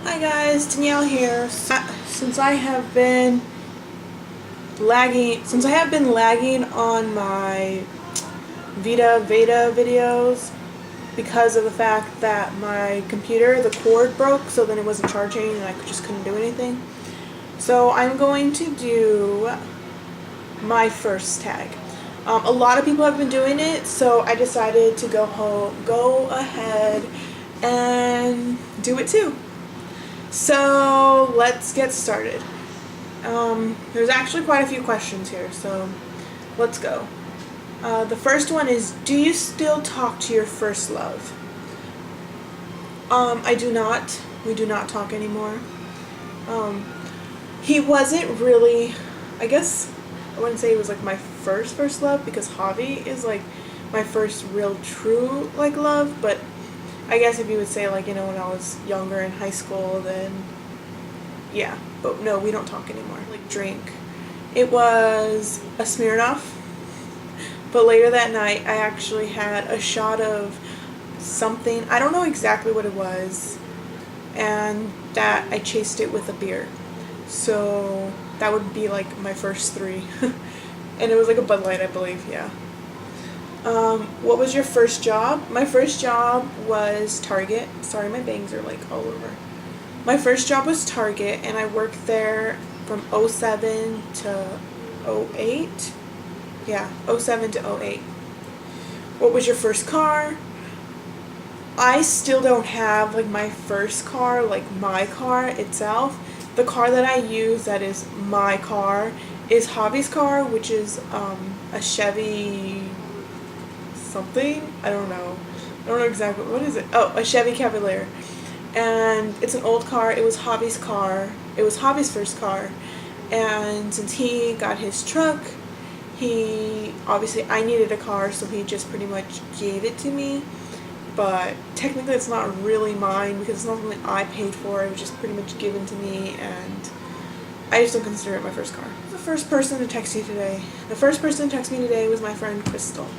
Hi guys, Danielle here. Since I have been lagging on my VEDA videos because of the fact that my computer, the cord broke, so then it wasn't charging and I just couldn't do anything. So I'm going to do my first tag. A lot of people have been doing it, so I decided to go ahead and do it too. So let's get started. There's actually quite a few questions here, so let's go. The first one is, do you still talk to your first love? I do not. We do not talk anymore. He wasn't really, I guess I wouldn't say he was like my first love, because Javi is like my first real true like love, but I guess if you would say, like, you know, when I was younger in high school, then yeah. But no, we don't talk anymore. Like, drink. It was a Smirnoff, but later that night I actually had a shot of something. I don't know exactly what it was, and that I chased it with a beer. So that would be like my first three. And it was like a Bud Light, I believe, yeah. What was your first job? My first job was Target. Sorry, my bangs are like all over. My first job was Target, and I worked there from 07 to 08. Yeah, 07 to 08. What was your first car? I still don't have like my first car, like my car itself. The car that I use that is my car is Javi's car, which is a Chevy something. I don't know exactly what is it. Oh, a Chevy Cavalier, and it's an old car. It was Javi's car. It was Javi's first car, and since he got his truck, I needed a car, so he just pretty much gave it to me. But technically it's not really mine because it's not something I paid for. It was just pretty much given to me, and I just don't consider it my first car. The first person to text you today. The first person to text me today was my friend Crystal.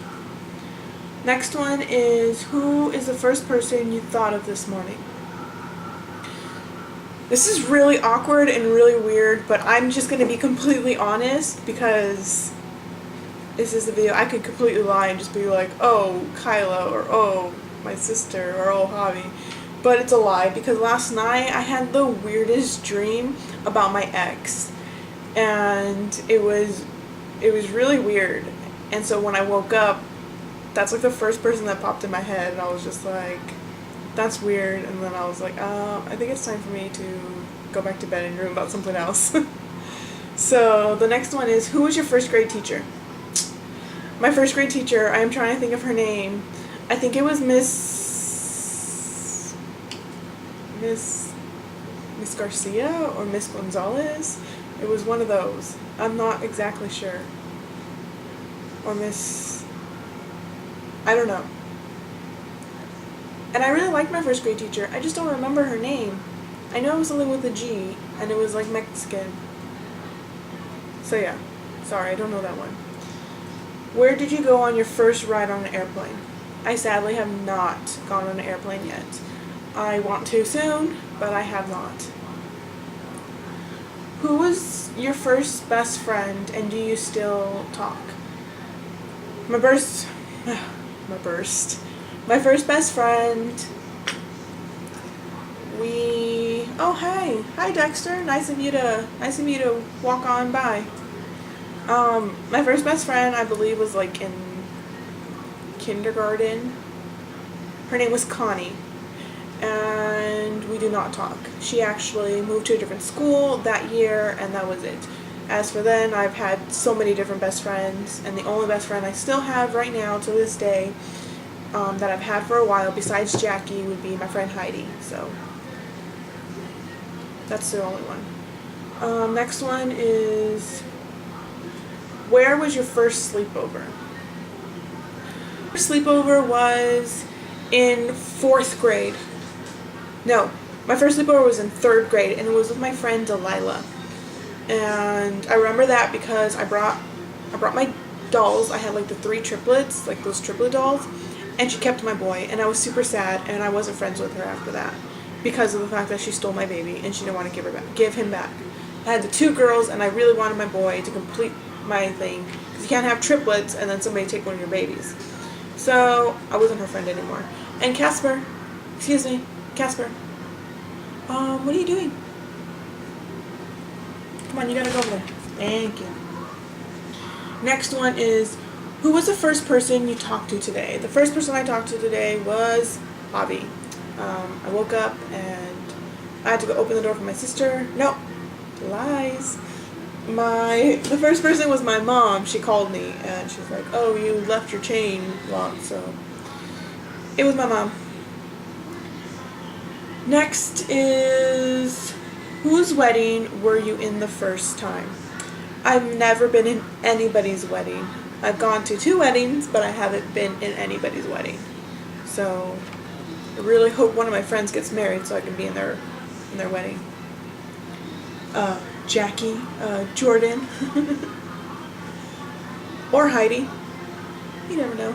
Next one is, who is the first person you thought of this morning? This is really awkward and really weird, but I'm just going to be completely honest because this is the video. I could completely lie and just be like, oh, Kyla, or oh, my sister, or oh, Javi. But it's a lie, because last night I had the weirdest dream about my ex, and it was really weird. And so when I woke up, that's like the first person that popped in my head, and I was just like, that's weird. And then I was like, I think it's time for me to go back to bed and dream about something else. So the next one is, who was your first grade teacher? My first grade teacher, I am trying to think of her name. I think it was Miss Garcia or Miss Gonzalez. It was one of those. I'm not exactly sure. Or I don't know. And I really liked my first grade teacher. I just don't remember her name. I know it was something with a G, and it was like Mexican. So yeah, sorry, I don't know that one. Where did you go on your first ride on an airplane? I sadly have not gone on an airplane yet. I want to soon, but I have not. Who was your first best friend, and do you still talk? My first best friend, oh hey, hi Dexter, nice of you to walk on by. My first best friend, I believe, was like in kindergarten. Her name was Connie, and we do not talk. She actually moved to a different school that year, and that was it. As for then, I've had so many different best friends, and the only best friend I still have right now to this day, that I've had for a while besides Jackie, would be my friend Heidi. So that's the only one. Next one is, where was your first sleepover? First sleepover was in 4th grade. No, my first sleepover was in 3rd grade, and it was with my friend Delilah. And I remember that because I brought my dolls. I had like the 3 triplets, like those triplet dolls, and she kept my boy, and I was super sad, and I wasn't friends with her after that. because of the fact that she stole my baby and she didn't want to give him back. I had the 2 girls, and I really wanted my boy to complete my thing, because you can't have triplets and then somebody take one of your babies. So I wasn't her friend anymore. And Casper, excuse me, Casper, what are you doing? Come on, you gotta go over there. Thank you. Next one is, who was the first person you talked to today? The first person I talked to today was Bobby. I woke up and I had to go open the door for my sister. No, lies. The first person was my mom. She called me and she's like, oh, you left your chain locked, so it was my mom. Next is, whose wedding were you in the first time? I've never been in anybody's wedding. I've gone to 2 weddings, but I haven't been in anybody's wedding. So I really hope one of my friends gets married so I can be in their wedding. Jackie, Jordan, or Heidi. You never know.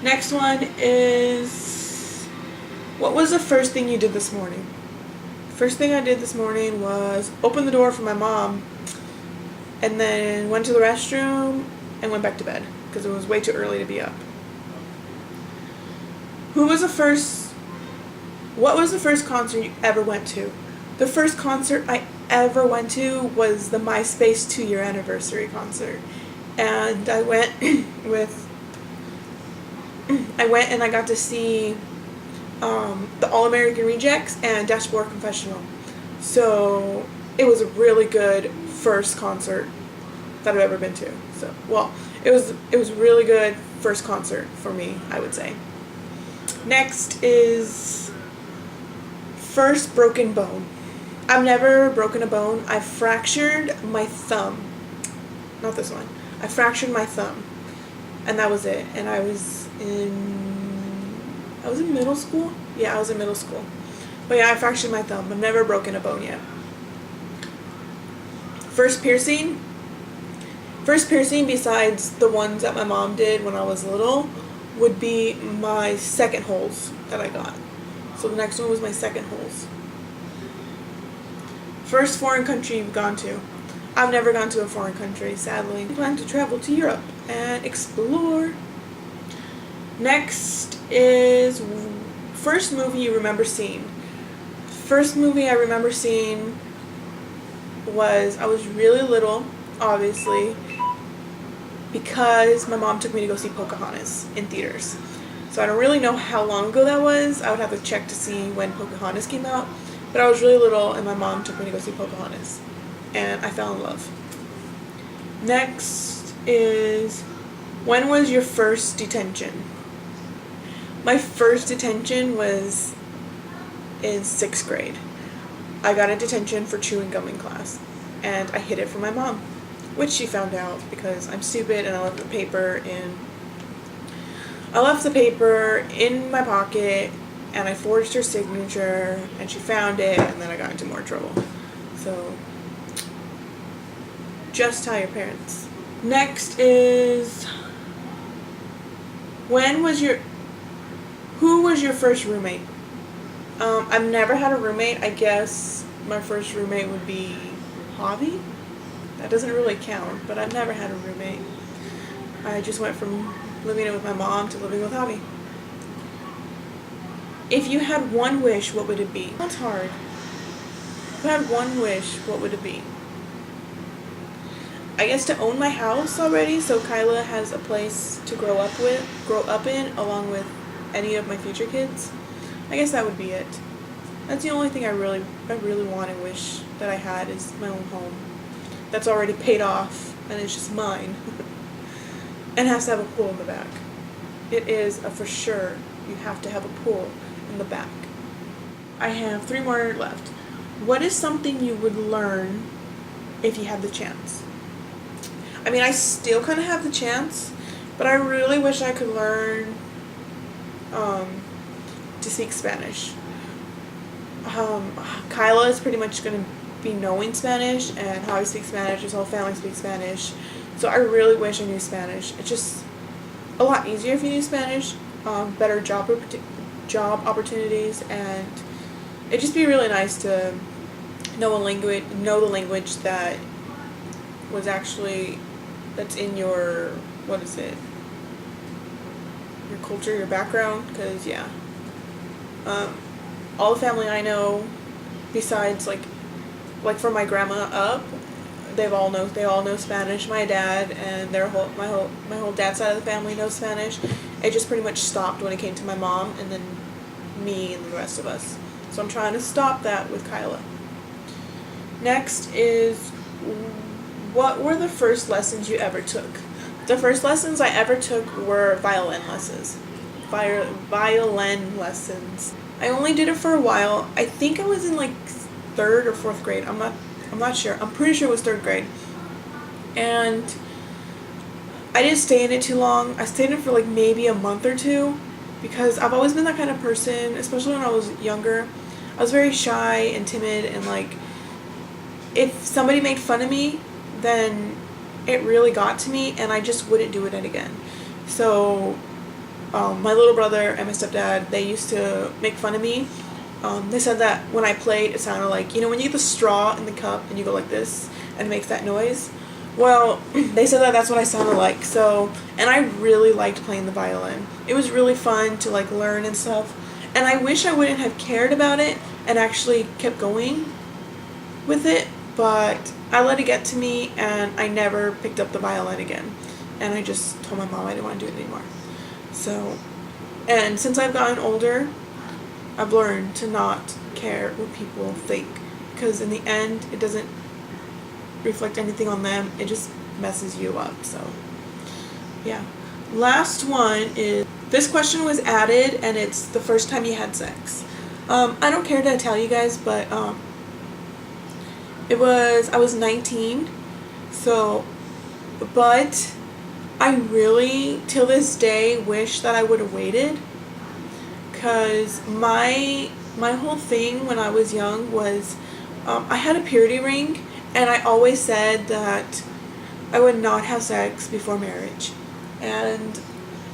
Next one is, what was the first thing you did this morning? First thing I did this morning was open the door for my mom, and then went to the restroom and went back to bed because it was way too early to be up. What was the first concert you ever went to? The first concert I ever went to was the MySpace 2-year anniversary concert. And I went and I got to see the All American Rejects and Dashboard Confessional. So it was a really good first concert that I've ever been to. So, well, it was really good first concert for me, I would say. Next is first broken bone. I've never broken a bone. I fractured my thumb. Not this one. I fractured my thumb. And that was it. And I was in middle school? Yeah, I was in middle school. But yeah, I fractured my thumb. I've never broken a bone yet. First piercing besides the ones that my mom did when I was little would be my second holes that I got. So the next one was my second holes. First foreign country you've gone to. I've never gone to a foreign country, sadly. I plan to travel to Europe and explore. Next is first movie you remember seeing. First movie I remember seeing was, I was really little, obviously, because my mom took me to go see Pocahontas in theaters. So I don't really know how long ago that was. I would have to check to see when Pocahontas came out. But I was really little and my mom took me to go see Pocahontas. And I fell in love. Next is, when was your first detention? My first detention was in 6th grade. I got a detention for chewing gum in class. And I hid it from my mom, which she found out because I'm stupid and I left the paper in my pocket, and I forged her signature, and she found it, and then I got into more trouble. So, just tell your parents. Next is, who was your first roommate? I've never had a roommate. I guess my first roommate would be Javi. That doesn't really count, but I've never had a roommate. I just went from living with my mom to living with Javi. If you had one wish, what would it be? That's hard. If you had one wish, what would it be? I guess to own my house already, so Kyla has a place to grow up in, along with any of my future kids. I guess that would be it. That's the only thing I really want and wish that I had, is my own home. That's already paid off, and it's just mine. And has to have a pool in the back. It is a for sure, you have to have a pool in the back. I have 3 more left. What is something you would learn if you had the chance? I mean, I still kind of have the chance, but I really wish I could learn to speak Spanish. Kyla is pretty much going to be knowing Spanish, and how I speak Spanish, his whole family speaks Spanish. So I really wish I knew Spanish. It's just a lot easier if you knew Spanish, better job opportunities, and it'd just be really nice to know the language that was actually, that's in your, what is it, your culture, your background, because yeah, all the family I know, besides like from my grandma up, they all know Spanish. My dad and my whole dad's side of the family knows Spanish. It just pretty much stopped when it came to my mom, and then me and the rest of us. So I'm trying to stop that with Kyla. Next is, what were the first lessons you ever took? The first lessons I ever took were violin lessons. Violin lessons. I only did it for a while. I think I was in like 3rd or 4th grade. I'm not sure. I'm pretty sure it was 3rd grade. And I didn't stay in it too long. I stayed in it for like maybe a month or 2, because I've always been that kind of person, especially when I was younger. I was very shy and timid, and like, if somebody made fun of me, then it really got to me, and I just wouldn't do it again. So my little brother and my stepdad, they used to make fun of me. They said that when I played, it sounded like, you know, when you get the straw in the cup and you go like this and it makes that noise. Well, they said that that's what I sounded like. So, and I really liked playing the violin. It was really fun to like learn and stuff. And I wish I wouldn't have cared about it and actually kept going with it, but I let it get to me, and I never picked up the violin again. And I just told my mom I didn't want to do it anymore. So, and since I've gotten older, I've learned to not care what people think, because in the end, it doesn't reflect anything on them. It just messes you up. So, yeah. Last one is, this question was added, and it's the first time you had sex. I don't care to tell you guys, but I was 19, so, but I really, till this day, wish that I would have waited, because my whole thing when I was young was, I had a purity ring, and I always said that I would not have sex before marriage. And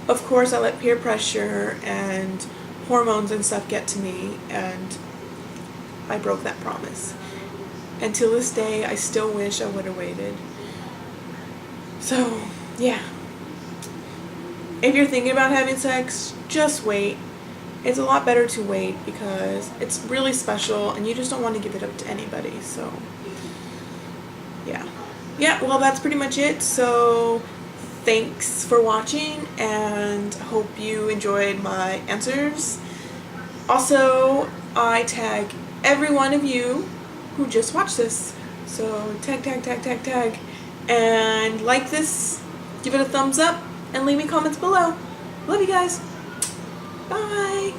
of course I let peer pressure and hormones and stuff get to me, and I broke that promise. And till this day, I still wish I would have waited. So, yeah. If you're thinking about having sex, just wait. It's a lot better to wait, because it's really special and you just don't want to give it up to anybody. So, yeah. Yeah, well, that's pretty much it. So, thanks for watching, and hope you enjoyed my answers. Also, I tag every one of you who just watched this. So tag, and like this, give it a thumbs up, and leave me comments below. Love you guys. Bye.